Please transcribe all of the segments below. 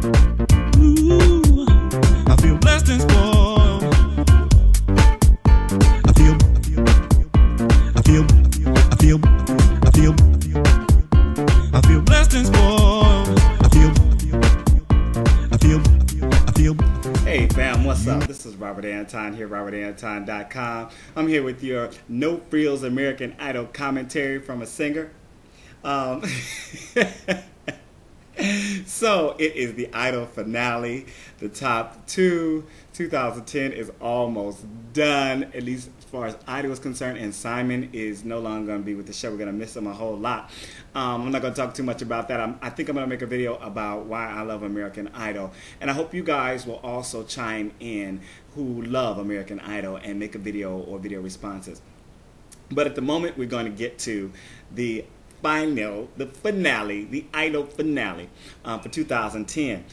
Ooh, I feel blessed and spoiled. I feel blessed and spoiled. I feel. Hey fam, what's up? This is Robert Anton here, robertanton.com. I'm here with your No Frills American Idol commentary from a singer. So it is the Idol finale. The top two, 2010 is almost done, at least as far as Idol is concerned, and Simon is no longer going to be with the show. We're going to miss him a whole lot. I'm not going to talk too much about that. I think I'm going to make a video about why I love American Idol, and I hope you guys will also chime in who love American Idol and make a video or video responses. But at the moment, we're going to get to the finale, the Idol finale for 2010.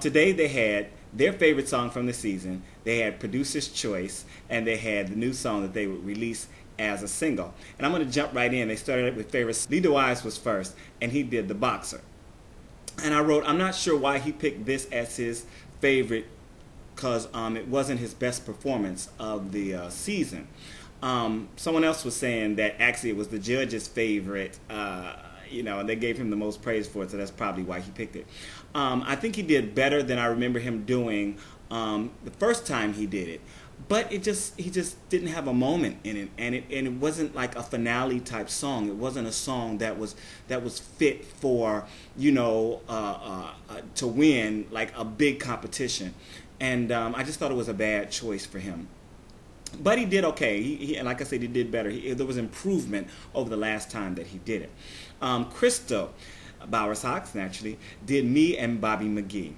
Today they had their favorite song from the season, they had Producer's Choice, and they had the new song that they would release as a single. And I'm going to jump right in. They started with favorites. DeWyze was first, and he did The Boxer. And I wrote, I'm not sure why he picked this as his favorite, because it wasn't his best performance of the season. Someone else was saying that actually it was the judge's favorite, and they gave him the most praise for it, so that's probably why he picked it. I think he did better than I remember him doing the first time he did it, but he just didn't have a moment in it, and it wasn't like a finale type song. It wasn't a song that was fit for to win like a big competition, and I just thought it was a bad choice for him. But he did okay. He and like I said, he did better. There was improvement over the last time that he did it. Crystal, Bowersox, naturally, did Me and Bobby McGee.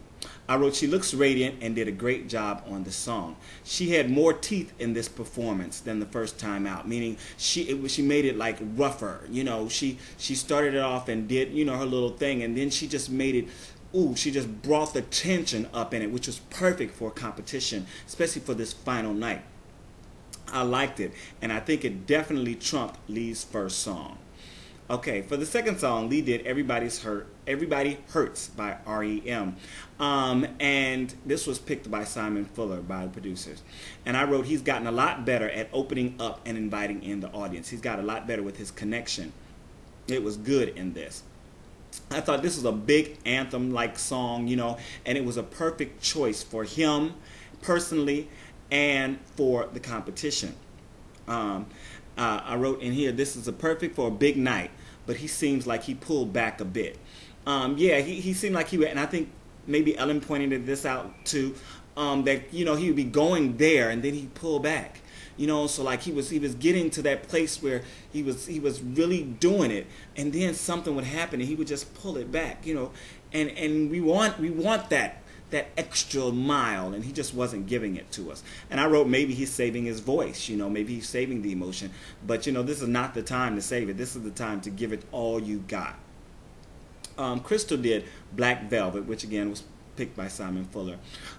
I wrote, she looks radiant and did a great job on the song. She had more teeth in this performance than the first time out, meaning she made it like rougher. She started it off and did her little thing, and then she just made it. Ooh, she just brought the tension up in it, which was perfect for competition, especially for this final night. I liked it, and I think it definitely trumped Lee's first song. Okay, for the second song, Lee did Everybody Hurts by REM. And this was picked by Simon Fuller, by the producers. And I wrote, he's gotten a lot better at opening up and inviting in the audience. He's got a lot better with his connection. It was good in this. I thought this was a big anthem-like song, and it was a perfect choice for him personally and for the competition. I wrote in here, this is a perfect for a big night, but he seems like he pulled back a bit. Yeah, he seemed like he would, and I think maybe Ellen pointed this out too, that he would be going there and then he'd pull back. So like he was getting to that place where he was really doing it, and then something would happen and he would just pull it back, and we want that extra mile, and he just wasn't giving it to us. And I wrote, maybe he's saving his voice, maybe he's saving the emotion, but this is not the time to save it. This is the time to give it all you got. Crystal did Black Velvet, which again was picked by Simon Fuller.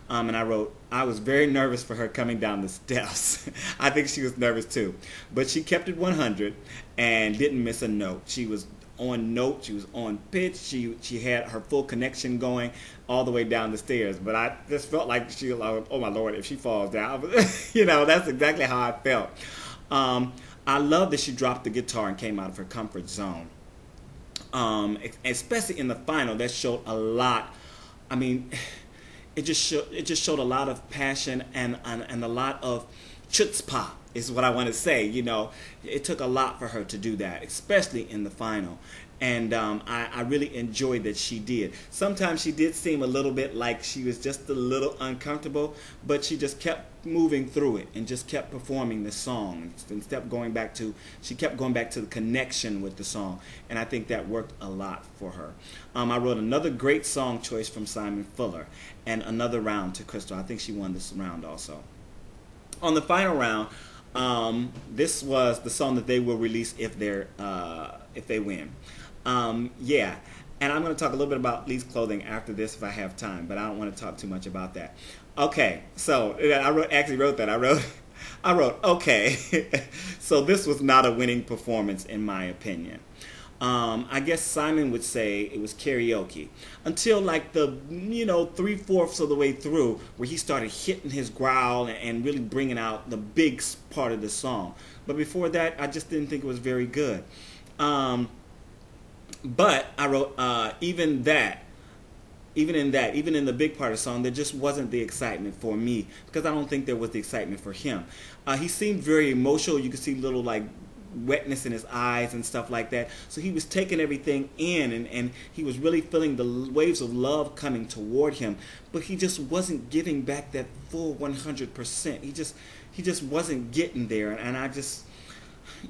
And I wrote, I was very nervous for her coming down the steps. I think she was nervous too, but she kept it 100 and didn't miss a note. She was on note, she was on pitch, she had her full connection going all the way down the stairs. But I just felt like oh my Lord, if she falls down, that's exactly how I felt. I love that she dropped the guitar and came out of her comfort zone. Especially in the final, that showed a lot. I mean, it just showed a lot of passion and a lot of chutzpah is what I want to say. It took a lot for her to do that, especially in the final. And I really enjoyed that she did. Sometimes she did seem a little bit like she was just a little uncomfortable, but she just kept moving through it and just kept performing the song and she kept going back to the connection with the song, and I think that worked a lot for her. I wrote another great song choice from Simon Fuller and another round to Crystal. I think she won this round also. On the final round, this was the song that they will release if they win. Yeah, and I'm going to talk a little bit about Lee's clothing after this if I have time, but I don't want to talk too much about that. Okay, so I wrote, okay, so this was not a winning performance in my opinion. I guess Simon would say it was karaoke until like the 3/4 of the way through, where he started hitting his growl and really bringing out the big part of the song. But before that, I just didn't think it was very good. But I wrote even in the big part of the song, there just wasn't the excitement for me, because I don't think there was the excitement for him. He seemed very emotional. You could see little like wetness in his eyes and stuff like that. So he was taking everything in, and he was really feeling the waves of love coming toward him. But he just wasn't giving back that full 100%. He just wasn't getting there, and I just,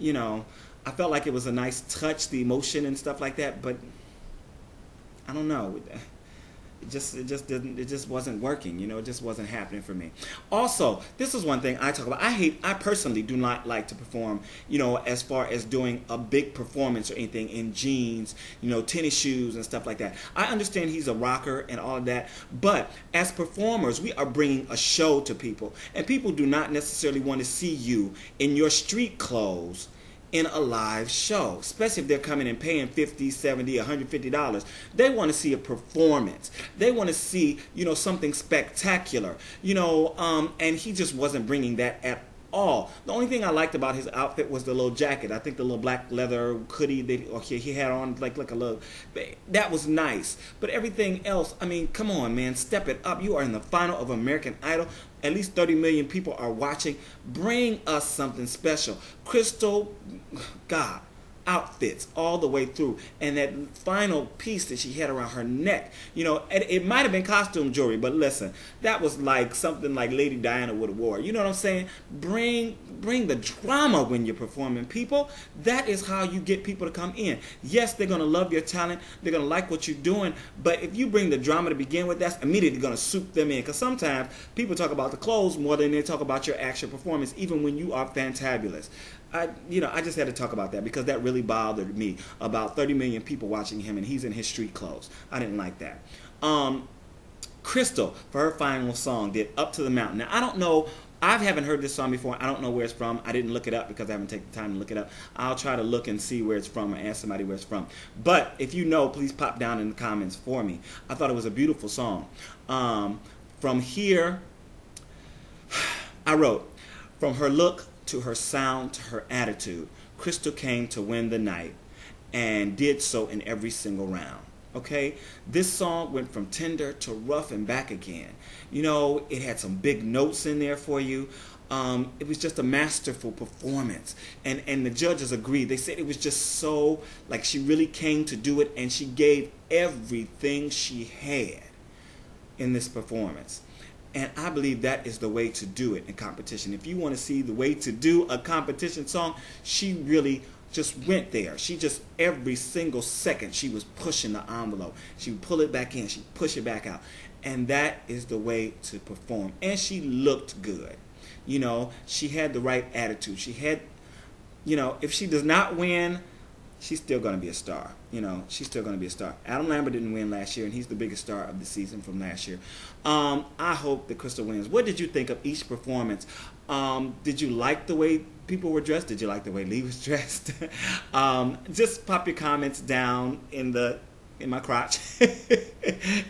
I felt like it was a nice touch, the emotion and stuff like that. But I don't know. It just wasn't working, it just wasn't happening for me. Also, this is one thing I talk about. I personally do not like to perform, as far as doing a big performance or anything in jeans, tennis shoes and stuff like that. I understand he's a rocker and all of that, but as performers, we are bringing a show to people, and people do not necessarily want to see you in your street clothes in a live show, especially if they're coming and paying $50, $70, $150. They want to see a performance. They want to see, something spectacular, and he just wasn't bringing that at all. The only thing I liked about his outfit was the little jacket. I think the little black leather hoodie that he had on, like a little, that was nice. But everything else, I mean, come on, man, step it up. You are in the final of American Idol. At least 30 million people are watching. Bring us something special. Crystal, God, outfits all the way through, and that final piece that she had around her neck, it might have been costume jewelry, but listen, that was like something like Lady Diana would have wore. You know what I'm saying? Bring the drama when you're performing, people. That is how you get people to come in. Yes, they're going to love your talent, they're going to like what you're doing, but if you bring the drama to begin with, that's immediately going to soup them in, because sometimes people talk about the clothes more than they talk about your actual performance, even when you are fantabulous. I just had to talk about that, because that really bothered me. About 30 million people watching him, and he's in his street clothes. I didn't like that. Crystal, for her final song, did Up to the Mountain. Now, I don't know. I haven't heard this song before. I don't know where it's from. I didn't look it up because I haven't taken the time to look it up. I'll try to look and see where it's from, or ask somebody where it's from. But if you know, please pop down in the comments for me. I thought it was a beautiful song. From here, I wrote, from her look to her sound to her attitude, Crystal came to win the night, and did so in every single round. Okay, this song went from tender to rough and back again. It had some big notes in there for you. It was just a masterful performance, and the judges agreed. They said it was just so, like, she really came to do it, and she gave everything she had in this performance. And I believe that is the way to do it in competition. If you want to see the way to do a competition song, she really just went there. She just, every single second, she was pushing the envelope. She would pull it back in, she'd push it back out. And that is the way to perform. And she looked good. She had the right attitude. She had, if she does not win, she's still going to be a star. She's still going to be a star. Adam Lambert didn't win last year, and he's the biggest star of the season from last year. I hope that Crystal wins. What did you think of each performance? Did you like the way people were dressed? Did you like the way Lee was dressed? Just pop your comments down in my crotch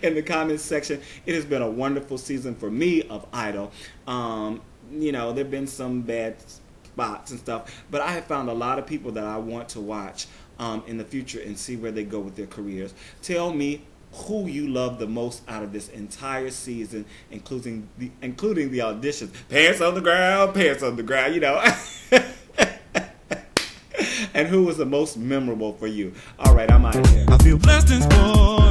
in the comments section. It has been a wonderful season for me of Idol. There have been some bad spots and stuff, but I have found a lot of people that I want to watch in the future and see where they go with their careers. Tell me who you love the most out of this entire season, including the auditions. Pants on the ground, and who was the most memorable for you? All right, I'm out of here. I feel blessed and spoiled.